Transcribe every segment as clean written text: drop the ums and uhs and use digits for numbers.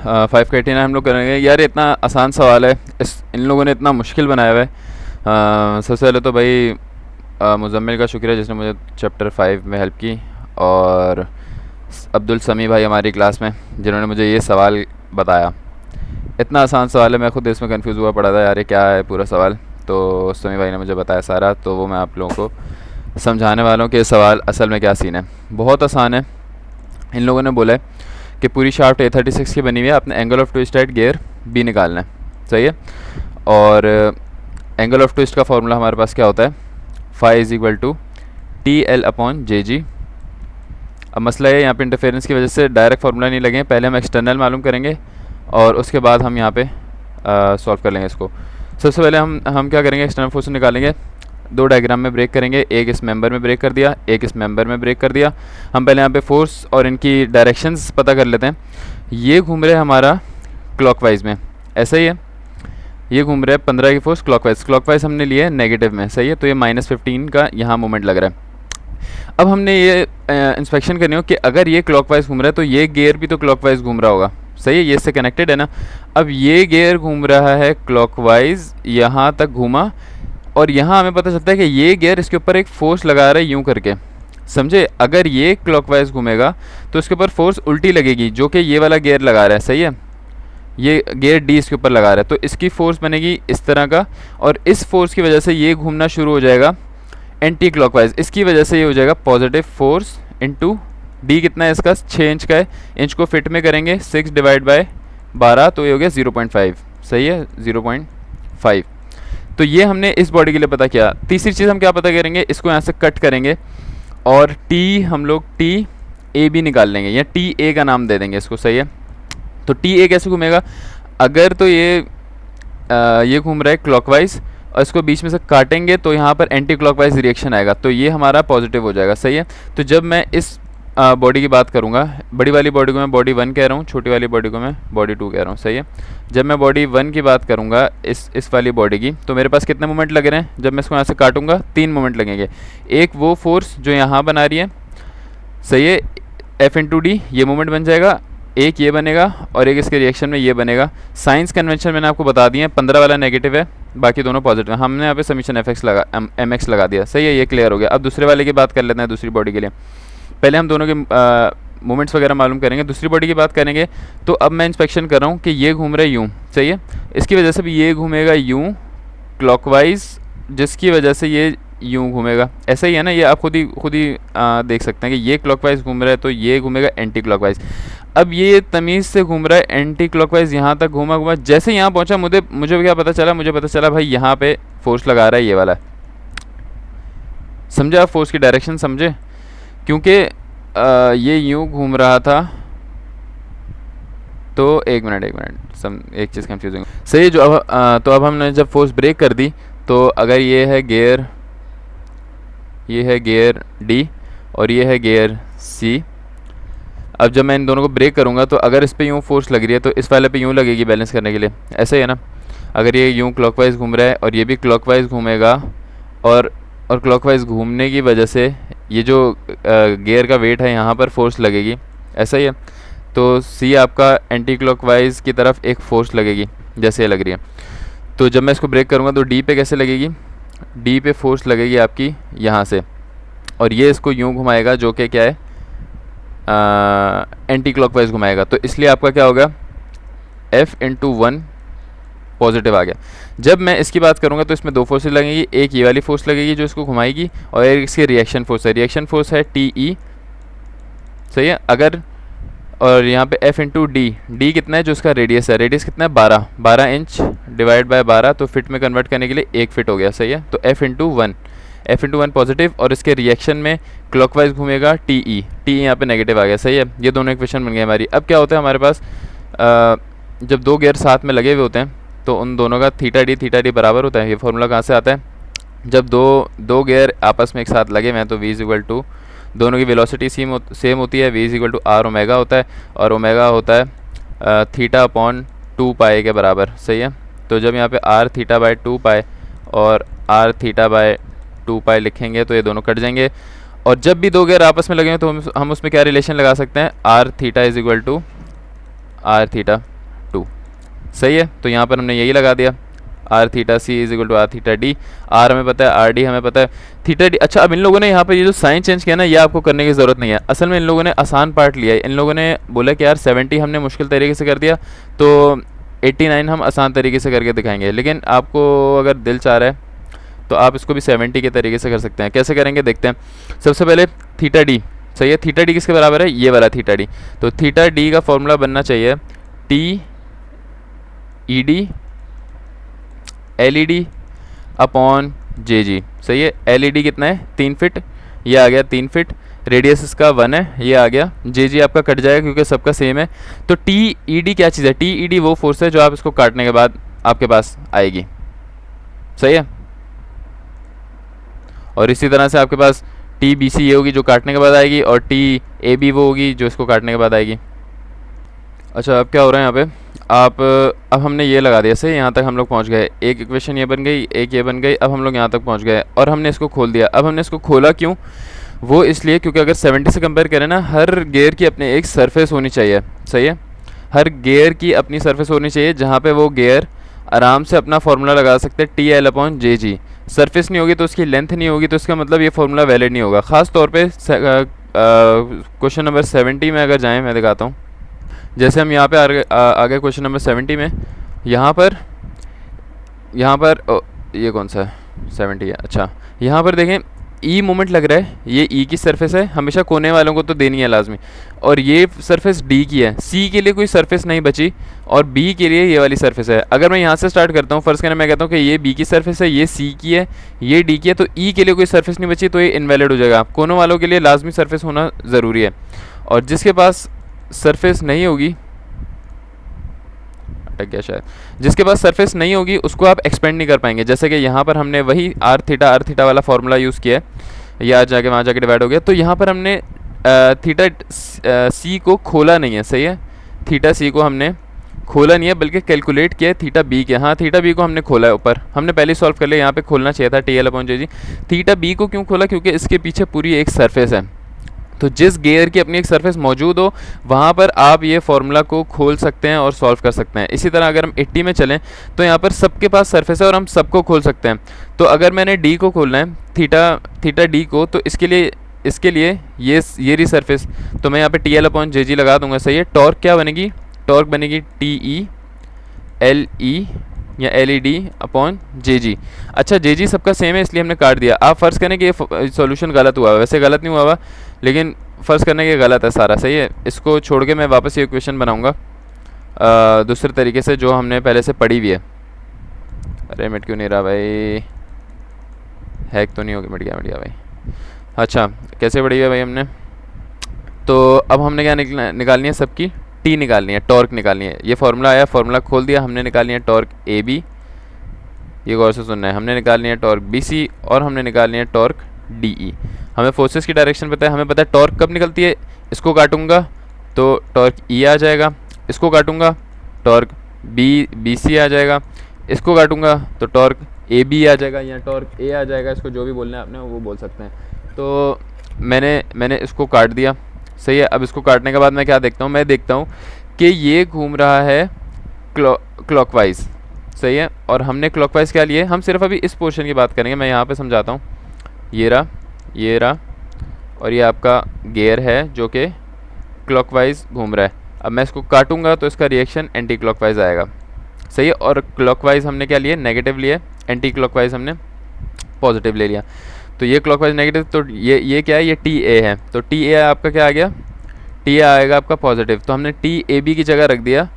5 का 89 हम लोग करेंगे। यार इतना आसान सवाल है, इन लोगों ने इतना मुश्किल बनाया हुआ है। सबसे पहले तो भाई मुज़म्मिल का शुक्रिया जिसने मुझे चैप्टर 5 में हेल्प की, और अब्दुल समी भाई हमारी क्लास में जिन्होंने मुझे ये सवाल बताया। इतना आसान सवाल है, मैं खुद इसमें कंफ्यूज हुआ पड़ा था यार ये क्या है पूरा सवाल। तो समी भाई ने मुझे बताया सारा, तो वो मैं आप लोगों को समझाने वाला हूँ कि सवाल असल में क्या सीन है। बहुत आसान है। इन लोगों ने बोला है कि पूरी शाफ्ट A36 की बनी हुई है, अपने angle of twist at gear B निकालना है, सही है। और एंगल ऑफ ट्विस्ट का फॉर्मूला हमारे पास क्या होता है, phi is equal to TL/JG। अब मसला है यहाँ पे इंटरफेरेंस की वजह से डायरेक्ट फार्मूला नहीं लगे, पहले हम एक्सटर्नल मालूम करेंगे और उसके बाद हम यहाँ पे सॉल्व कर लेंगे इसको। सबसे पहले हम क्या करेंगे, एक्सटर्नल फोर्स निकालेंगे। दो डायग्राम में ब्रेक करेंगे, एक इस मेंबर में ब्रेक कर दिया, एक इस मेंबर में ब्रेक कर दिया। हम पहले यहाँ पे फोर्स और इनकी डायरेक्शंस पता कर लेते हैं। ये घूम रहे हमारा क्लॉकवाइज में, ऐसा ही है। ये घूम रहा है 15 की फोर्स क्लॉकवाइज हमने लिए है नेगेटिव में, सही है। तो ये -15 का यहाँ मोमेंट लग रहा है। अब हमने ये इंस्पेक्शन करनी हो कि अगर ये क्लॉकवाइज घूम रहा है तो ये गियर भी तो क्लॉकवाइज घूम रहा होगा, सही है। ये इससे कनेक्टेड है ना। अब ये गियर घूम रहा है क्लॉकवाइज, यहाँ तक घूमा, और यहाँ हमें पता चलता है कि ये गियर इसके ऊपर एक फोर्स लगा रहा है यूं करके, समझे। अगर ये क्लॉकवाइज घूमेगा तो इसके ऊपर फोर्स उल्टी लगेगी, जो कि ये वाला गियर लगा रहा है, सही है। ये गियर D इसके ऊपर लगा रहा है, तो इसकी फोर्स बनेगी इस तरह का, और इस फोर्स की वजह से ये घूमना शुरू हो जाएगा एंटी क्लॉकवाइज। इसकी वजह से ये हो जाएगा पॉजिटिव फोर्स इंटू D। कितना है इसका, 6 इंच का है। इंच को फिट में करेंगे 6 डिवाइड बाय 12, तो ये हो गया 0.5, सही है, 0.5। तो ये हमने इस बॉडी के लिए पता किया। तीसरी चीज़ हम क्या पता करेंगे, इसको यहाँ से कट करेंगे और हम लोग TAB निकाल लेंगे, या TA का नाम दे देंगे इसको, सही है। तो TA कैसे घूमेगा, अगर तो ये घूम रहा है क्लॉकवाइज और इसको बीच में से काटेंगे तो यहाँ पर एंटी क्लॉकवाइज रिएक्शन आएगा, तो ये हमारा पॉजिटिव हो जाएगा, सही है। तो जब मैं इस बॉडी की बात करूँगा, बड़ी वाली बॉडी को मैं बॉडी 1 कह रहा हूँ, छोटी वाली बॉडी को मैं बॉडी 2 कह रहा हूँ, सही है। जब मैं बॉडी 1 की बात करूँगा इस वाली बॉडी की, तो मेरे पास कितने मोमेंट लग रहे हैं, जब मैं इसको यहाँ से काटूंगा 3 मोमेंट लगेंगे। एक वो फोर्स जो यहाँ बना रही है, सही है, F/D ये मोमेंट बन जाएगा, एक ये बनेगा और एक इसके रिएक्शन में ये बनेगा। साइंस कन्वेंशन मैंने आपको बता दिए, 15 वाला नेगेटिव है, बाकी दोनों पॉजिटिव है। हमने यहाँ पे समीशन MX लगा दिया, सही है, ये क्लियर हो गया। अब दूसरे वाले की बात कर लेते हैं, दूसरी बॉडी के लिए। पहले हम दोनों के मोमेंट्स वगैरह मालूम करेंगे, दूसरी बॉडी की बात करेंगे। तो अब मैं इंस्पेक्शन कर रहा हूँ कि ये घूम रहा है यूँ, सही है। इसकी वजह से भी ये घूमेगा यूँ क्लॉकवाइज, जिसकी वजह से ये यूँ घूमेगा, ऐसा ही है ना। ये आप खुद ही देख सकते हैं कि ये क्लॉकवाइज घूम रहा है तो ये घूमेगा एंटी क्लॉकवाइज। अब ये तमीज़ से घूम रहा है एंटी क्लॉकवाइज, यहाँ तक घूमा, जैसे यहाँ पहुँचा मुझे क्या पता चला, मुझे पता चला भाई यहाँ पे फोर्स लगा रहा है ये वाला, समझे आप फोर्स की डायरेक्शन समझे, क्योंकि ये यूँ घूम रहा था। तो एक मिनट एक चीज़ कंफ्यूजिंग, सही है। तो अब हमने जब फोर्स ब्रेक कर दी, तो अगर ये है गियर D और ये है गियर C। अब जब मैं इन दोनों को ब्रेक करूँगा तो अगर इस पे यूँ फोर्स लग रही है तो इस वाले पे यूँ लगेगी बैलेंस करने के लिए, ऐसे ही है ना। अगर ये यूँ क्लॉकवाइज घूम रहा है और ये भी क्लॉकवाइज घूमेगा, और क्लॉकवाइज घूमने की वजह से ये जो गियर का वेट है यहाँ पर फोर्स लगेगी, ऐसा ही है। तो C आपका एंटी क्लॉकवाइज की तरफ एक फोर्स लगेगी, जैसे ये लग रही है। तो जब मैं इसको ब्रेक करूँगा तो D पे कैसे लगेगी, D पे फोर्स लगेगी आपकी यहाँ से, और ये इसको यूँ घुमाएगा, जो कि क्या है, एंटी क्लॉकवाइज घुमाएगा। तो इसलिए आपका क्या होगा, F/1 पॉजिटिव आ गया। जब मैं इसकी बात करूँगा तो इसमें दो फोर्सेस लगेंगी, एक ये वाली फोर्स लगेगी जो इसको घुमाएगी, और एक इसकी रिएक्शन फोर्स है। रिएक्शन फोर्स है TE, सही है। अगर और यहाँ पे F/D कितना है, जो इसका रेडियस है, रेडियस कितना है 12 इंच डिवाइड बाय 12, तो फिट में कन्वर्ट करने के लिए 1 फिट हो गया, सही है। तो F/1 पॉजिटिव, और इसके रिएक्शन में क्लॉकवाइज घूमेगा TE यहाँ पे नेगेटिव आ गया, सही है। ये दोनों इक्वेशन बन गई हमारी। अब क्या होता है हमारे पास, जब दो गियर साथ में लगे हुए होते हैं तो उन दोनों का थीटा डी बराबर होता है। ये फार्मूला कहाँ से आता है, जब दो गियर आपस में एक साथ लगे हुए हैं तो V दोनों की वेलोसिटी सेम होती है, V r ओमेगा होता है, और ओमेगा होता है θ/2π के बराबर, सही है। तो जब यहाँ पे r θ/2π और r θ/2π लिखेंगे तो ये दोनों कट जाएंगे। और जब भी दो गियर आपस में लगे हैं तो हम उसमें क्या रिलेशन लगा सकते हैं, r θ आर थीटा 2। सही है, तो यहाँ पर हमने यही लगा दिया, R theta C is equal to R theta D. R हमें पता है, आर डी हमें पता है, थीटा डी। अच्छा, अब इन लोगों ने यहाँ पर ये जो साइन चेंज किया ना, ये आपको करने की ज़रूरत नहीं है। असल में इन लोगों ने आसान पार्ट लिया है। इन लोगों ने बोला कि यार 70 हमने मुश्किल तरीके से कर दिया, तो 89 हम आसान तरीके से करके दिखाएंगे। लेकिन आपको अगर दिल चाह रहा है तो आप इसको भी 70 के तरीके से कर सकते हैं। कैसे करेंगे देखते हैं। सबसे पहले थीटा डी, सही है, थीटा डी किसके बराबर है, ये वाला थीटा डी। तो थीटा डी का फॉर्मूला बनना चाहिए T E D L E D upon J G. सही है, एल ई डी कितना है 3 फिट, ये आ गया 3 फिट, रेडियस इसका 1 है, ये आ गया, जे जी आपका कट जाएगा क्योंकि सबका सेम है। तो टी ई डी क्या चीज़ है, टी ई डी वो फोर्स है जो आप इसको काटने के बाद आपके पास आएगी। सही है, और इसी तरह से आपके पास टी बी सी ये होगी जो काटने के बाद आएगी, और टी ए बी वो होगी जो इसको काटने के बाद आएगी। अच्छा, अब क्या हो रहा है यहाँ पे, अब हमने ये लगा दिया। सही, यहाँ तक हम लोग पहुँच गए, एक इक्वेशन ये बन गई, एक ये बन गई, अब हम लोग यहाँ तक पहुँच गए और हमने इसको खोल दिया। अब हमने इसको खोला क्यों, वो इसलिए क्योंकि अगर 70 से कंपेयर करें ना, हर गियर की अपनी एक सरफेस होनी चाहिए। सही है, हर गियर की अपनी सरफेस होनी चाहिए जहाँ पे वो गियर आराम से अपना फार्मूला लगा सकते हैं टी एल अपॉन जे जी। सरफेस नहीं होगी तो उसकी लेंथ नहीं होगी, तो इसका मतलब ये फार्मूला वैलिड नहीं होगा। ख़ास तौर पे क्वेश्चन नंबर 70 में अगर जाएं, मैं दिखाता हूँ। जैसे हम यहाँ पे आ गए क्वेश्चन नंबर 70 में, यहाँ पर ये कौन सा है, 70 है। अच्छा, यहाँ पर देखें ई मोमेंट लग रहा है, ये ई की सरफेस है, हमेशा कोने वालों को तो देनी है लाजमी, और ये सरफेस डी की है। सी के लिए कोई सरफेस नहीं बची और बी के लिए ये वाली सरफेस है। अगर मैं यहाँ से स्टार्ट करता हूँ, फर्स्ट करने मैं कहता हूँ कि ये बी की सरफेस है, ये सी की है, ये डी की है, तो ई के लिए कोई सरफेस नहीं बची, तो ये इनवैलिड हो जाएगा। कोनों वालों के लिए लाजमी सरफेस होना ज़रूरी है, और जिसके पास सरफेस नहीं होगी, अटक गया शायद, जिसके पास सरफेस नहीं होगी उसको आप एक्सपेंड नहीं कर पाएंगे। जैसे कि यहाँ पर हमने वही आर थीटा वाला फार्मूला यूज़ किया है, ये आज जाके वहाँ जाके डिवाइड हो गया। तो यहाँ पर हमने थीटा सी को खोला नहीं है। सही है, थीटा सी को हमने खोला नहीं है, बल्कि कैलकुलेट किया है थीटा बी के। हाँ, थीटा बी को हमने खोला है ऊपर, हमने पहले सॉल्व कर लिया, यहाँ पे खोलना चाहिए था टी एल अपॉन जे जी। थीटा बी को क्यों खोला, क्योंकि इसके पीछे पूरी एक सरफेस है, तो जिस गियर की अपनी एक सरफेस मौजूद हो वहाँ पर आप ये फार्मूला को खोल सकते हैं और सॉल्व कर सकते हैं। इसी तरह अगर हम 80 में चलें तो यहाँ पर सबके पास सरफेस है और हम सबको खोल सकते हैं। तो अगर मैंने डी को खोलना है, थीटा डी को, तो इसके लिए ये रही सरफेस, तो मैं यहाँ पे टी एल अपॉन जे जी लगा दूंगा। सही है, टॉर्क क्या बनेगी, टॉर्क बनेगी टी ई एल ई या L E D upon J जी। अच्छा, जे जी सबका सेम है इसलिए हमने काट दिया। आप फ़र्ज़ करें कि ये सॉल्यूशन गलत हुआ है, वैसे गलत नहीं हुआ हुआ, लेकिन फ़र्ज़ करने के गलत है सारा। सही है, इसको छोड़ के मैं वापस ये इक्वेशन बनाऊंगा दूसरे तरीके से जो हमने पहले से पढ़ी हुई है। अरे मिट क्यों नहीं रहा भाई, हैक तो नहीं होगी, मिट गया भाई। अच्छा, कैसे पढ़ी हुई है भाई हमने, तो अब हमने क्या निकालनी है, सबकी टी निकालनी है, टॉर्क निकालनी है। ये फार्मूला आया, फार्मूला खोल दिया, हमने निकालनी है टॉर्क ए बी, ये गौर से सुनना है, हमने निकालनी है टॉर्क बी सी, और हमने निकालनी है टॉर्क डी ई। हमें फोर्सेस की डायरेक्शन पता है, हमें पता है टॉर्क कब निकलती है, इसको काटूंगा तो टॉर्क ई आ जाएगा, इसको काटूंगा टॉर्क बी सी आ जाएगा, इसको काटूंगा तो टॉर्क ए बी आ जाएगा या टॉर्क ए आ जाएगा, इसको जो भी बोलना है आपने वो बोल सकते हैं। तो मैंने इसको काट दिया। सही है, अब इसको काटने के बाद मैं क्या देखता हूँ, मैं देखता हूँ कि ये घूम रहा है क्लॉकवाइज। सही है, और हमने क्लॉकवाइज क्या लिए, हम सिर्फ अभी इस पोर्शन की बात करेंगे, मैं यहाँ पे समझाता हूँ। ये रहा और ये आपका गियर है जो कि क्लॉकवाइज घूम रहा है। अब मैं इसको काटूंगा तो इसका रिएक्शन एंटी क्लॉकवाइज आएगा। सही है, और क्लॉकवाइज हमने क्या लिए, नेगेटिव लिए, एंटी क्लॉकवाइज हमने पॉजिटिव ले लिया। तो ये क्लॉकवाइज नेगेटिव, तो ये क्या है, ये टी ए है, तो टी ए आपका क्या आ गया, टी ए आएगा आपका पॉजिटिव। तो हमने टी ए बी की जगह रख दिया,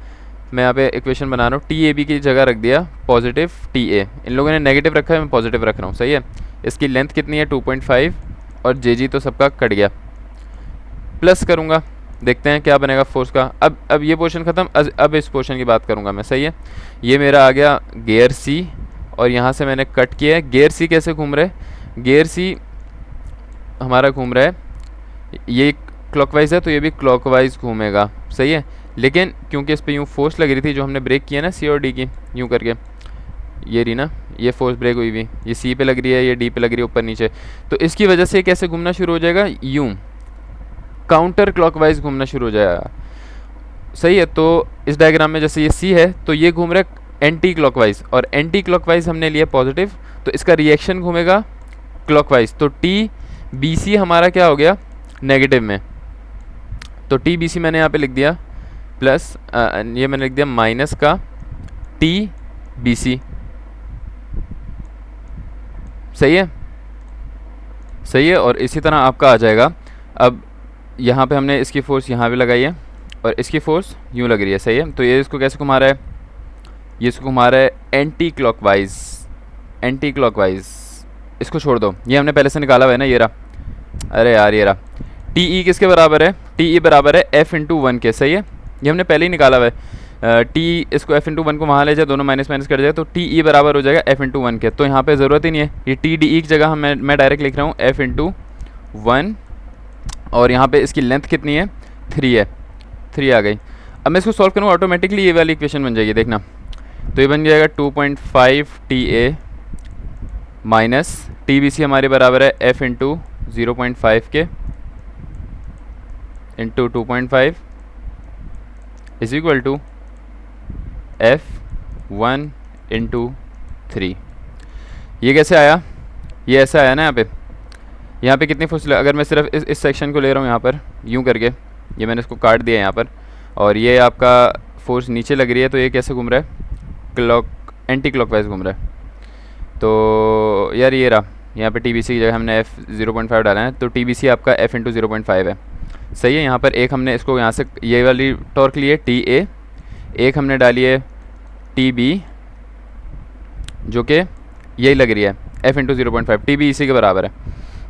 मैं यहाँ पे इक्वेशन बना रहा हूँ, टी ए बी की जगह रख दिया पॉजिटिव टी ए। इन लोगों ने नेगेटिव रखा है, मैं पॉजिटिव रख रहा हूँ। सही है, इसकी लेंथ कितनी है 2.5, और जे जी तो सबका कट गया, प्लस करूँगा, देखते हैं क्या बनेगा फोर्स का। अब ये पोर्शन ख़त्म, अब इस पोर्शन की बात करूँगा मैं। सही है, ये मेरा आ गया गियर सी, और यहाँ से मैंने कट किया है। गियर सी कैसे घूम रहा है, गियर सी हमारा घूम रहा है, ये क्लॉकवाइज है तो ये भी क्लॉकवाइज घूमेगा। सही है, लेकिन क्योंकि इस पे यूँ फोर्स लग रही थी जो हमने ब्रेक किया ना सी और डी की, यूँ करके ये रही ना, ये फोर्स ब्रेक हुई हुई, ये सी पे लग रही है, ये डी पे लग रही है ऊपर नीचे, तो इसकी वजह से कैसे घूमना शुरू हो जाएगा, यूँ काउंटर क्लॉकवाइज घूमना शुरू हो जाएगा। सही है। तो इस डायग्राम में जैसे ये सी है तो ये घूम रहा है एंटी क्लॉकवाइज, और एंटी क्लॉकवाइज हमने लिया पॉजिटिव, तो इसका रिएक्शन घूमेगा क्लॉकवाइज। तो टी बी सी हमारा क्या हो गया, नेगेटिव में। तो टी बी सी मैंने यहाँ पे लिख दिया प्लस ये मैंने लिख दिया माइनस का टी बी सी। सही है, सही है। और इसी तरह आपका आ जाएगा, अब यहाँ पे हमने इसकी फोर्स यहाँ पे लगाई है और इसकी फोर्स यूँ लग रही है। सही है। तो ये इसको कैसे घुमा रहा है, ये इसको घुमा रहा है एंटी क्लॉकवाइज, एंटी क्लॉकवाइज। इसको छोड़ दो, ये हमने पहले से निकाला हुआ है ना, ये रहा। अरे यार ये रहा। टी ई किसके बराबर है, टी ई बराबर है एफ इंटू वन के। सही है, ये हमने पहले ही निकाला हुआ है। टी इसको एफ इंटू वन को वहाँ ले जाए, दोनों माइनस माइनस कर जाए, तो टी ई बराबर हो जाएगा एफ इंटू वन के। तो यहाँ पे ज़रूरत ही नहीं है, ये टी डी ई की जगह मैं डायरेक्ट लिख रहा हूँ एफ इंटू वन, और यहाँ पे इसकी लेंथ कितनी है, 3 है, 3 आ गई। अब मैं इसको सॉल्व करूँगा, ऑटोमेटिकली ये वाली इक्वेशन बन जाएगी, देखना। तो ये बन जाएगा 2.5 T A minus T B C हमारे बराबर है एफ इंटू 0.5 के into 2.5 is equal to F 1 into 3। ये कैसे आया, ये ऐसा आया ना। यहाँ पे कितनी फोर्स, अगर मैं सिर्फ इस सेक्शन को ले रहा हूँ यहाँ पर यूँ करके, ये मैंने इसको काट दिया यहाँ पर, और ये आपका फोर्स नीचे लग रही है, तो ये कैसे घूम रहा है, एंटी क्लॉकवाइज घूम रहा है। तो यार ये रहा, यहाँ पे टी बी सी की जगह हमने एफ 0.5 डाला है, तो टी बी सी आपका एफ इंटू 0.5 है। सही है। यहाँ पर एक हमने इसको यहाँ से ये वाली टॉर्क ली है टी ए, एक हमने डाली है टी बी जो कि यही लग रही है एफ इंटू 0.5, टी बी इसी के बराबर है।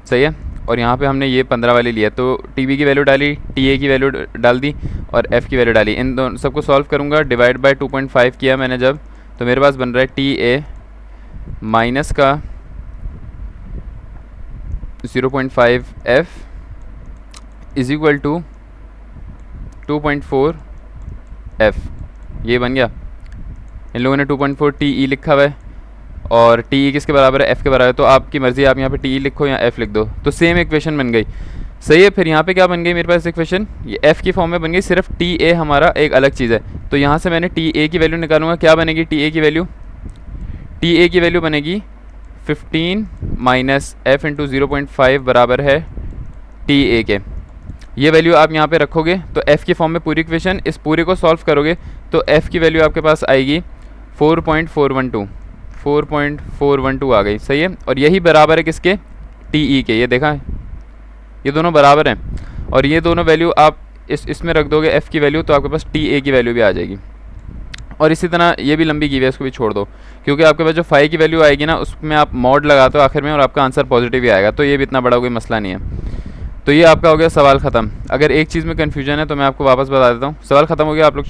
सही है। और यहाँ पे हमने ये 15 वाली लिया, तो टी बी की वैल्यू डाली, टी ए की वैल्यू डाल दी और एफ़ की वैल्यू डाली। इन दोनों सबको सॉल्व करूँगा, डिवाइड बाय 2.5 किया मैंने जब, तो मेरे पास बन रहा है टी ए माइनस का 0.5 F is equal to 2.4 F. ये बन गया। इन लोगों ने 2.4 टी ई लिखा हुआ है और टी ई किसके बराबर है, एफ़ के बराबर है। तो आपकी मर्ज़ी, आप यहाँ पे टी ई लिखो या एफ़ लिख दो, तो सेम इक्वेशन बन गई। सही है। फिर यहाँ पे क्या बन गई मेरे पास इक्वेशन, ये एफ़ की फॉर्म में बन गई, सिर्फ टी ए हमारा एक अलग चीज़ है। तो यहाँ से मैंने टी ए की वैल्यू निकालूंगा, क्या बनेगी टी ए की वैल्यू, टी ए की वैल्यू बनेगी 15 माइनस एफ़ इंटू 0.5 बराबर है टी ए के। ये वैल्यू आप यहाँ पे रखोगे तो एफ़ की फॉर्म में पूरी इक्वेशन, इस पूरे को सॉल्व करोगे तो एफ़ की वैल्यू आपके पास आएगी 4.412 आ गई। सही है। और यही बराबर है किसके, टी ई के। ये देखा है, ये दोनों बराबर हैं, और ये दोनों वैल्यू आप इसमें रख दोगे एफ़ की वैल्यू, तो आपके पास टी ए की वैल्यू भी आ जाएगी। और इसी तरह ये भी लंबी की हुई है, इसको भी छोड़ दो, क्योंकि आपके पास जो फाई की वैल्यू आएगी ना, उसमें आप मॉड लगाते हो आखिर में और आपका आंसर पॉजिटिव ही आएगा, तो ये भी इतना बड़ा कोई मसला नहीं है। तो ये आपका हो गया सवाल ख़त्म। अगर एक चीज़ में कन्फ्यूजन है तो मैं आपको वापस बता देता हूँ, सवाल ख़त्म हो गया, आप लोग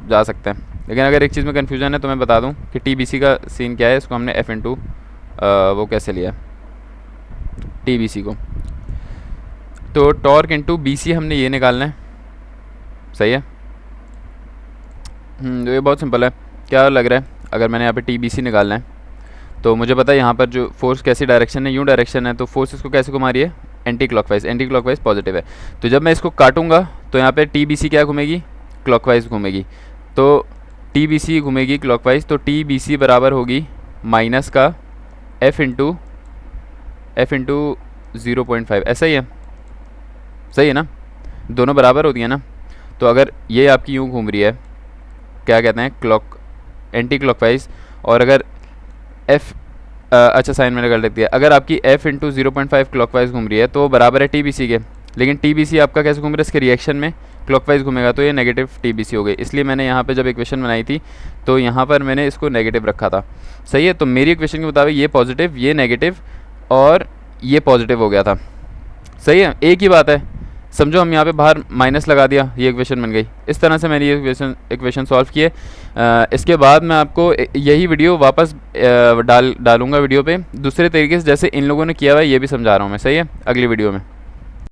जा सकते हैं। लेकिन अगर एक चीज़ में कन्फ्यूजन है तो मैं बता दूँ कि टी बी सी का सीन क्या है, इसको हमने एफ इंटू वो कैसे लिया टी बी सी को। तो टॉर्क इंटू बी सी हमने ये निकालना है। सही है। तो ये बहुत सिंपल है। क्या लग रहा है, अगर मैंने यहाँ पे टी बी सी निकालना है तो मुझे पता है यहाँ पर जो फोर्स कैसी डायरेक्शन है, यूँ डायरेक्शन है, तो फोर्स इसको कैसे घुमा रही है, anti clockwise, anti clockwise positive है। तो जब मैं इसको काटूंगा तो यहाँ पे टी बी सी क्या घूमेगी, क्लॉकवाइज घूमेगी। तो टी बी सी घूमेगी क्लॉकवाइज, तो टी बी सी बराबर होगी माइनस का एफ इंटू 0.5। ऐसा ही है। सही है ना, दोनों बराबर होती है ना। तो अगर ये आपकी यूँ घूम रही है, क्या कहते हैं, एंटी क्लॉकवाइज, और अगर एफ अच्छा साइन मैंने कर लेती है, अगर आपकी एफ इंटू 0.5 क्लॉकवाइज घूम रही है तो बराबर है टी बी सी के। लेकिन टी बी सी आपका कैसे घूम रहा है, इसके रिएक्शन में क्लॉकवाइज घूमेगा, तो ये नेगेटिव टी बी सी हो गई। इसलिए मैंने यहाँ पे जब इक्वेशन बनाई थी तो यहाँ पर मैंने इसको नेगेटिव रखा था। सही है। तो मेरी इक्वेशन के मुताबिक ये पॉजिटिव, ये नेगेटिव और ये पॉजिटिव हो गया था। सही है। एक ही बात है, समझो हम यहाँ पे बाहर माइनस लगा दिया, ये इक्वेशन बन गई। इस तरह से मैंने ये इक्वेशन सॉल्व किए। इसके बाद मैं आपको यही वीडियो वापस डालूंगा वीडियो पे दूसरे तरीके से, जैसे इन लोगों ने किया हुआ है, ये भी समझा रहा हूँ मैं। सही है, अगली वीडियो में।